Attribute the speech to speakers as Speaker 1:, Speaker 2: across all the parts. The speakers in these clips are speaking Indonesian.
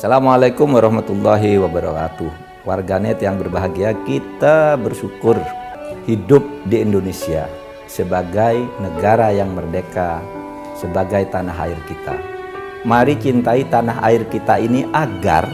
Speaker 1: Assalamualaikum warahmatullahi wabarakatuh. Warganet yang berbahagia, kita bersyukur hidup di Indonesia sebagai negara yang merdeka, sebagai tanah air kita. Mari cintai tanah air kita ini agar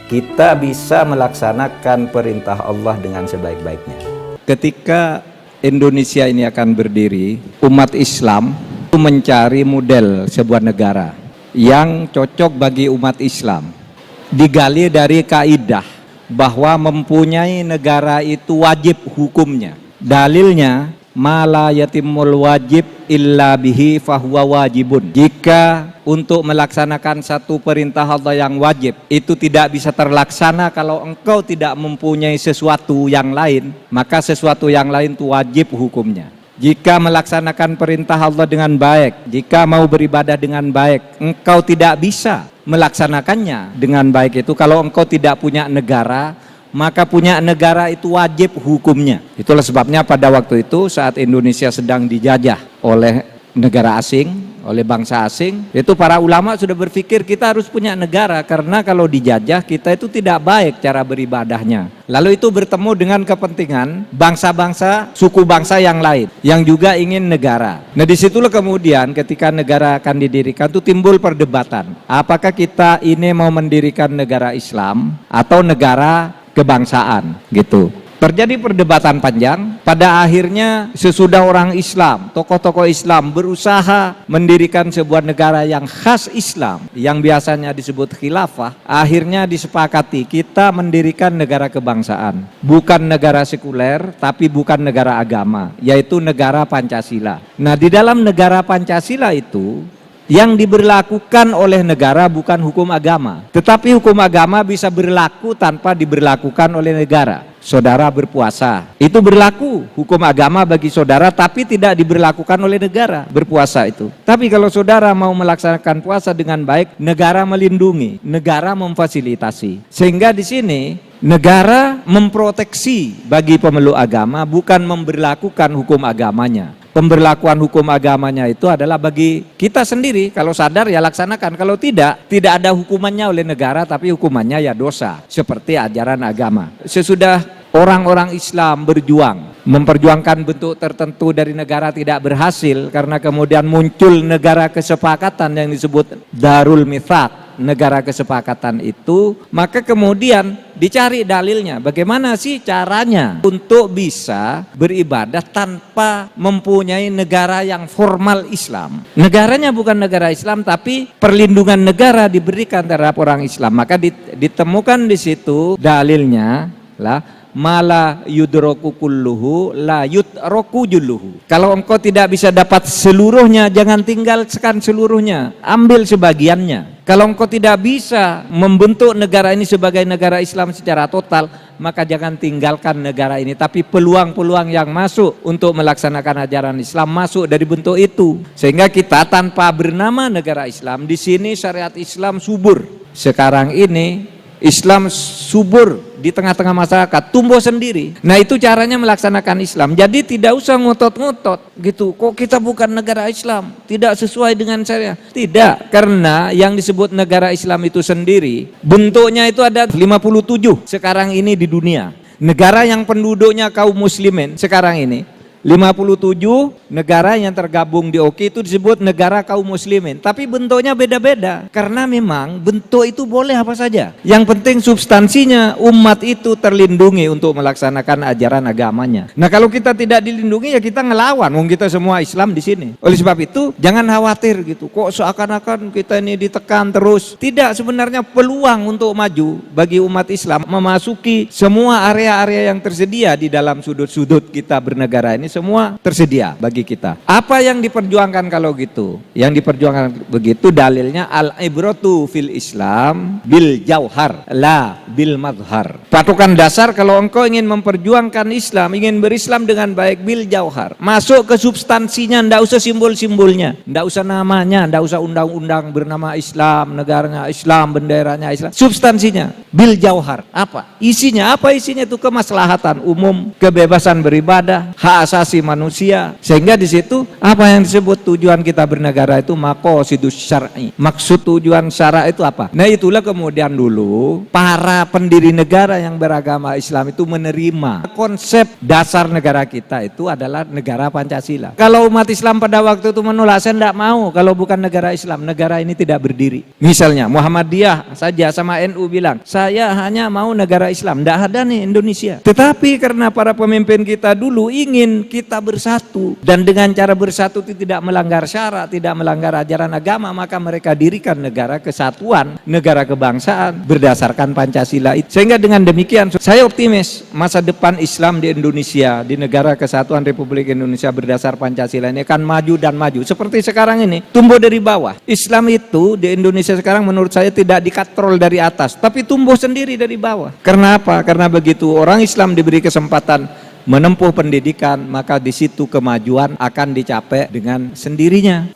Speaker 1: kita bisa melaksanakan perintah Allah dengan sebaik-baiknya. Ketika Indonesia ini akan berdiri, umat Islam itu mencari model sebuah negara yang cocok bagi umat Islam. Digali dari kaidah bahwa mempunyai negara itu wajib hukumnya. Dalilnya, ma la yatimul wajib illa bihi fahuwa wajibun. Jika untuk melaksanakan satu perintah Allah yang wajib itu tidak bisa terlaksana kalau engkau tidak mempunyai sesuatu yang lain, maka sesuatu yang lain itu wajib hukumnya. Jika melaksanakan perintah Allah dengan baik, jika mau beribadah dengan baik, engkau tidak bisa melaksanakannya dengan baik itu kalau engkau tidak punya negara, maka punya negara itu wajib hukumnya. Itulah sebabnya pada waktu itu saat Indonesia sedang dijajah oleh negara asing, oleh bangsa asing, itu para ulama sudah berpikir kita harus punya negara karena kalau dijajah kita itu tidak baik cara beribadahnya. Lalu itu bertemu dengan kepentingan bangsa-bangsa, suku bangsa yang lain yang juga ingin negara. Nah disitulah kemudian ketika negara akan didirikan itu timbul perdebatan. Apakah kita ini mau mendirikan negara Islam atau negara kebangsaan gitu. Terjadi perdebatan panjang. Pada akhirnya sesudah orang Islam, tokoh-tokoh Islam berusaha mendirikan sebuah negara yang khas Islam, yang biasanya disebut khilafah, akhirnya disepakati kita mendirikan negara kebangsaan, bukan negara sekuler, tapi bukan negara agama, yaitu negara Pancasila. Nah di dalam negara Pancasila itu yang diberlakukan oleh negara bukan hukum agama, tetapi hukum agama bisa berlaku tanpa diberlakukan oleh negara. Saudara berpuasa, itu berlaku hukum agama bagi saudara tapi tidak diberlakukan oleh negara berpuasa itu. Tapi kalau saudara mau melaksanakan puasa dengan baik, negara melindungi, negara memfasilitasi. Sehingga di sini negara memproteksi bagi pemeluk agama, bukan memberlakukan hukum agamanya. Pemberlakuan hukum agamanya itu adalah bagi kita sendiri. Kalau sadar ya laksanakan. Kalau tidak ada hukumannya oleh negara, tapi hukumannya ya dosa. Seperti ajaran agama. Sesudah orang-orang Islam berjuang, memperjuangkan bentuk tertentu dari negara tidak berhasil, karena kemudian muncul negara kesepakatan yang disebut Darul Mitsaq. Negara kesepakatan itu, maka kemudian dicari dalilnya. Bagaimana sih caranya untuk bisa beribadah tanpa mempunyai negara yang formal Islam? Negaranya bukan negara Islam, tapi perlindungan negara diberikan terhadap orang Islam. Maka ditemukan di situ dalilnya lah, mala yudroku kulluhu la yudroku julluhu. Kalau engkau tidak bisa dapat seluruhnya, jangan tinggalkan seluruhnya, ambil sebagiannya. Kalau engkau tidak bisa membentuk negara ini sebagai negara Islam secara total, maka jangan tinggalkan negara ini. Tapi peluang-peluang yang masuk untuk melaksanakan ajaran Islam masuk dari bentuk itu. Sehingga kita tanpa bernama negara Islam, di sini syariat Islam subur. Sekarang ini Islam subur di tengah-tengah masyarakat, tumbuh sendiri. Nah itu caranya melaksanakan Islam. Jadi tidak usah ngotot-ngotot gitu. Kok kita bukan negara Islam, tidak sesuai dengan syariat? Tidak, karena yang disebut negara Islam itu sendiri bentuknya itu ada 57 sekarang ini di dunia. Negara yang penduduknya kaum muslimin sekarang ini 57 negara yang tergabung di OKI itu disebut negara kaum muslimin. Tapi bentuknya beda-beda. Karena memang bentuk itu boleh apa saja. Yang penting substansinya umat itu terlindungi untuk melaksanakan ajaran agamanya. Nah kalau kita tidak dilindungi ya kita ngelawan. Wong kita semua Islam di sini. Oleh sebab itu jangan khawatir gitu. Kok seakan-akan kita ini ditekan terus. Tidak, sebenarnya peluang untuk maju bagi umat Islam memasuki semua area-area yang tersedia di dalam sudut-sudut kita bernegara ini. Semua tersedia bagi kita. Apa yang diperjuangkan kalau gitu? Yang diperjuangkan begitu dalilnya al-ibratu fil Islam bil jauhar la bil madhar. Patokan dasar kalau engkau ingin memperjuangkan Islam, ingin berislam dengan baik, bil jauhar. Masuk ke substansinya, ndak usah simbol-simbolnya, ndak usah namanya, ndak usah undang-undang bernama Islam, negaranya Islam, benderanya Islam. Substansinya bil jauhar. Apa? Isinya apa? Isinya itu kemaslahatan umum, kebebasan beribadah, hak asasi manusia. Sehingga di situ apa yang disebut tujuan kita bernegara itu maqasidus syar'i. Maksud tujuan syara itu apa? Nah, itulah kemudian dulu para pendiri negara yang beragama Islam itu menerima konsep dasar negara kita itu adalah negara Pancasila. Kalau umat Islam pada waktu itu menolak, saya tidak mau kalau bukan negara Islam, negara ini tidak berdiri. Misalnya Muhammadiyah saja sama NU bilang, saya hanya mau negara Islam, tidak ada nih Indonesia. Tetapi karena para pemimpin kita dulu ingin kita bersatu, dan dengan cara bersatu itu tidak melanggar syarat, tidak melanggar ajaran agama, maka mereka dirikan negara kesatuan, negara kebangsaan berdasarkan Pancasila itu. Sehingga dengan demikian saya optimis masa depan Islam di Indonesia, di negara kesatuan Republik Indonesia berdasar Pancasila ini akan maju dan maju. Seperti sekarang ini, tumbuh dari bawah. Islam itu di Indonesia sekarang menurut saya tidak dikatrol dari atas, tapi tumbuh sendiri dari bawah. Karena apa? Karena begitu orang Islam diberi kesempatan menempuh pendidikan, maka di situ kemajuan akan dicapai dengan sendirinya.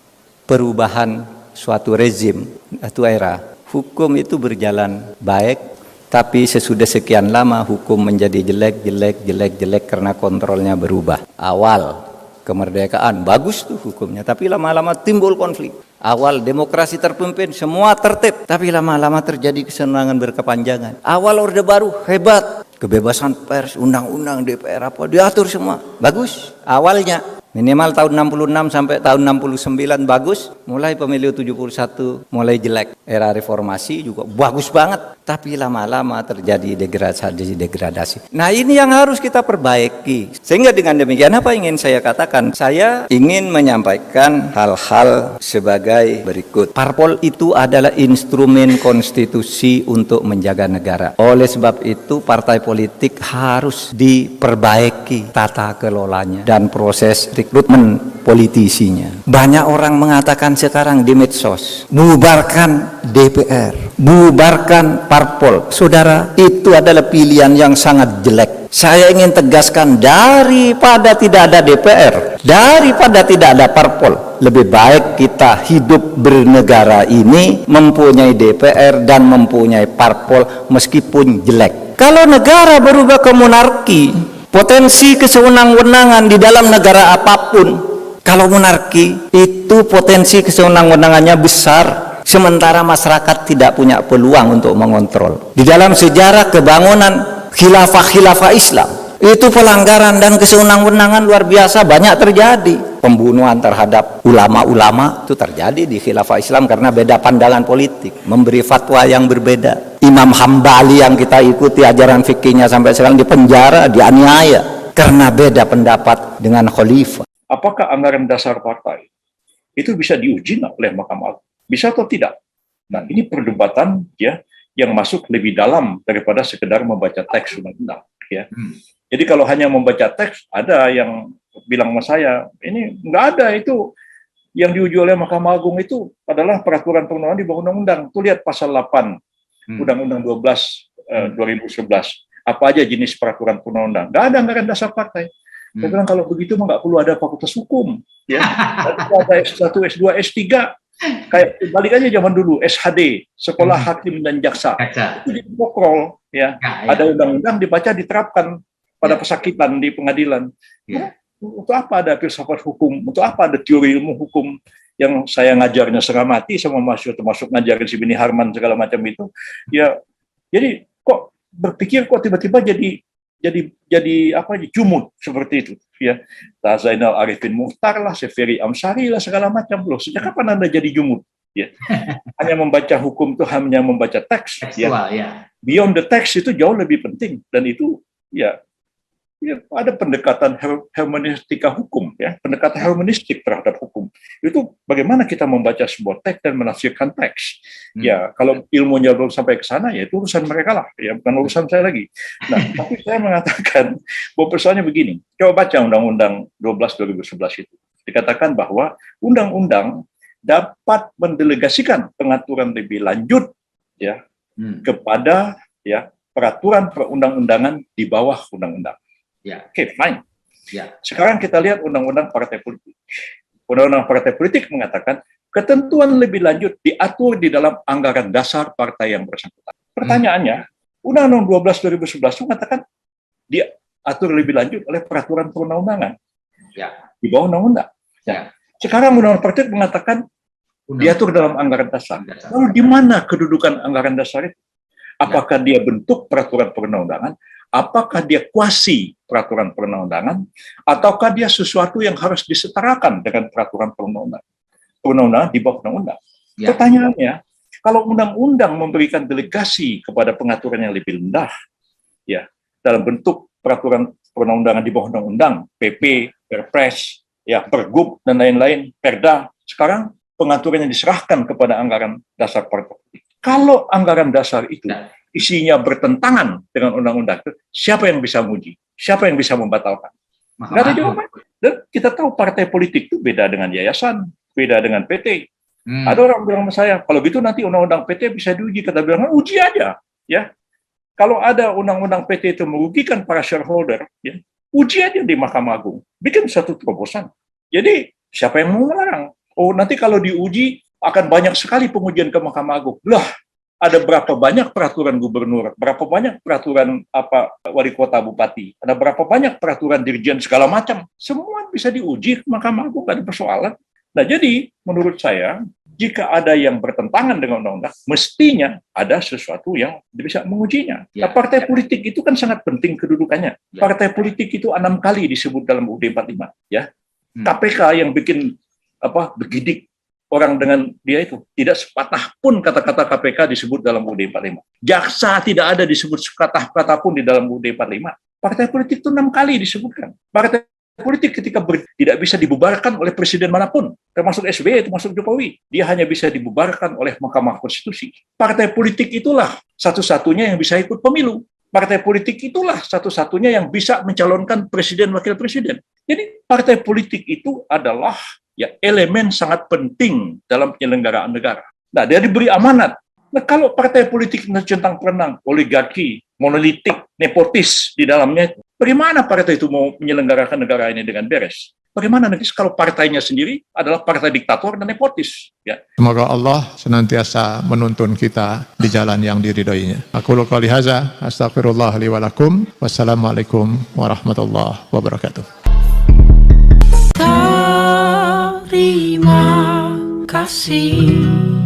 Speaker 1: Perubahan suatu rezim atau era, hukum itu berjalan baik, tapi sesudah sekian lama hukum menjadi jelek karena kontrolnya berubah. Awal kemerdekaan bagus tuh hukumnya, tapi lama-lama timbul konflik. Awal demokrasi terpimpin, semua tertib, tapi lama-lama terjadi kesenangan berkepanjangan. Awal Orde Baru hebat, kebebasan pers, undang-undang DPR apa diatur semua, bagus awalnya. Minimal tahun 66 sampai tahun 69 bagus, mulai pemilu 71 mulai jelek. Era reformasi juga bagus banget, tapi lama-lama terjadi degradasi. Nah, ini yang harus kita perbaiki. Sehingga dengan demikian apa ingin saya katakan? Saya ingin menyampaikan hal-hal sebagai berikut. Parpol itu adalah instrumen konstitusi untuk menjaga negara. Oleh sebab itu partai politik harus diperbaiki tata kelolanya dan proses rekrutmen politisinya. Banyak orang mengatakan sekarang di medsos, bubarkan DPR, bubarkan parpol. Saudara, itu adalah pilihan yang sangat jelek. Saya ingin tegaskan, daripada tidak ada DPR, daripada tidak ada parpol, lebih baik kita hidup bernegara ini mempunyai DPR dan mempunyai parpol meskipun jelek. Kalau negara berubah ke monarki, potensi kesewenang-wenangan di dalam negara apapun, kalau monarki itu potensi kesewenang-wenangannya besar, sementara masyarakat tidak punya peluang untuk mengontrol. Di dalam sejarah kebangunan khilafah Islam, itu pelanggaran dan kesewenang-wenangan luar biasa banyak terjadi. Pembunuhan terhadap ulama-ulama itu terjadi di khilafah Islam karena beda pandangan politik, memberi fatwa yang berbeda. Imam Hambali yang kita ikuti ajaran fikihnya sampai sekarang dipenjara, dianiaya karena beda pendapat dengan khalifah.
Speaker 2: Apakah anggaran dasar partai itu bisa diuji oleh Mahkamah Agung? Bisa atau tidak? Nah, ini perdebatan ya yang masuk lebih dalam daripada sekedar membaca teks undang-undang ya. Jadi kalau hanya membaca teks, ada yang bilang sama saya, ini nggak ada, itu yang diuji oleh Mahkamah Agung itu adalah peraturan perundangan di bawah undang-undang. Tuh lihat pasal 8 Undang-Undang 12 2011. Apa aja jenis peraturan perundang-undang? Nggak ada anggaran dasar partai. Saya bilang kalau begitu mah nggak perlu ada fakultas hukum, ya. Ada S1, S2, S3. Kayak balik aja zaman dulu SHD, Sekolah Hakim dan Jaksa. Itu dipokrol, ya. Ada undang-undang dibaca, diterapkan pada pesakitan di pengadilan. Nah, untuk apa ada filsafat hukum? Untuk apa ada teori ilmu hukum yang saya ngajarnya setengah mati sama mahasiswa, termasuk ngajarin si Bini Harman segala macam itu? Ya, jadi kok berpikir kok tiba-tiba jadi apa, jumud seperti itu, ya. Zainal Arifin Mukhtar lah, Seferi Amsari lah, segala macam. Loh, sejak kapan Anda jadi jumud? Ya. Hanya membaca hukum itu hanya membaca teks, ya. Beyond the text itu jauh lebih penting, dan itu ya ada pendekatan hermeneutika hukum, ya, pendekatan hermeneutik terhadap hukum. Itu bagaimana kita membaca sebuah teks dan menafsirkan teks. Ya, kalau ilmunya belum sampai ke sana, ya itu urusan mereka lah, ya, bukan urusan saya lagi. Nah, tapi saya mengatakan bahwa persoalannya begini. Coba baca Undang-Undang 12 2011 itu. Dikatakan bahwa undang-undang dapat mendelegasikan pengaturan lebih lanjut, ya, kepada, ya, peraturan perundang-undangan di bawah undang-undang. Oke, fine. Sekarang kita lihat undang-undang partai politik. Undang-undang partai politik mengatakan ketentuan lebih lanjut diatur di dalam anggaran dasar partai yang bersangkutan. Pertanyaannya, Undang-Undang 12 2011 itu mengatakan diatur lebih lanjut oleh peraturan perundang-undangan di bawah undang-undang.
Speaker 3: Ya.
Speaker 2: Sekarang Undang-Undang Partai mengatakan diatur dalam anggaran dasar. Lalu di mana kedudukan anggaran dasar itu? Apakah dia bentuk peraturan perundang-undangan? Apakah dia kuasi peraturan perundang-undangan? Ataukah dia sesuatu yang harus disetarakan dengan peraturan perundang-undangan di bawah undang-undang?
Speaker 3: Ya.
Speaker 2: Pertanyaannya, kalau undang-undang memberikan delegasi kepada pengaturan yang lebih rendah, ya, dalam bentuk peraturan perundang-undangan di bawah undang-undang, PP, Perpres, ya, Pergub dan lain-lain, Perda, sekarang pengaturannya diserahkan kepada anggaran dasar partai politik. Kalau anggaran dasar itu isinya bertentangan dengan undang-undang, siapa yang bisa menguji? Siapa yang bisa membatalkan? Nggak ada jawaban. Dan kita tahu partai politik itu beda dengan yayasan, beda dengan PT. Ada orang bilang sama saya, kalau gitu nanti undang-undang PT bisa diuji. Kata bilang, uji aja. Ya. Kalau ada undang-undang PT itu merugikan para shareholder, ya, uji aja di Mahkamah Agung. Bikin satu terobosan. Jadi, siapa yang mau melarang? Oh, nanti kalau diuji, akan banyak sekali pengujian ke Mahkamah Agung. Lah, ada berapa banyak peraturan gubernur, berapa banyak peraturan wali kota, bupati, ada berapa banyak peraturan dirjen segala macam. Semua bisa diuji ke Mahkamah Agung, nggak ada persoalan. Nah, jadi menurut saya, jika ada yang bertentangan dengan undang-undang, mestinya ada sesuatu yang bisa mengujinya. Nah, partai politik itu kan sangat penting kedudukannya. Partai politik itu 6 kali disebut dalam UUD 45. Ya. KPK yang bikin begidik orang dengan dia itu, tidak sepatah pun kata-kata KPK disebut dalam UUD 45. Jaksa tidak ada disebut kata-kata pun di dalam UUD 45. Partai politik itu 6 kali disebutkan. Partai politik ketika tidak bisa dibubarkan oleh presiden manapun, termasuk SBY, termasuk Jokowi. Dia hanya bisa dibubarkan oleh Mahkamah Konstitusi. Partai politik itulah satu-satunya yang bisa ikut pemilu. Partai politik itulah satu-satunya yang bisa mencalonkan presiden wakil presiden. Jadi partai politik itu adalah elemen sangat penting dalam penyelenggaraan negara. Nah, dia diberi amanat. Nah, kalau partai politik centang-perenang, oligarki, monolitik, nepotis di dalamnya, bagaimana partai itu mau menyelenggarakan negara ini dengan beres? Bagaimana nanti kalau partainya sendiri adalah partai diktator dan nepotis? Ya.
Speaker 4: Semoga Allah senantiasa menuntun kita di jalan yang diridhoinya. Aku qouli hadza, astaghfirullah li wa lakum. Wassalamualaikum warahmatullahi wabarakatuh.
Speaker 5: Terima kasih.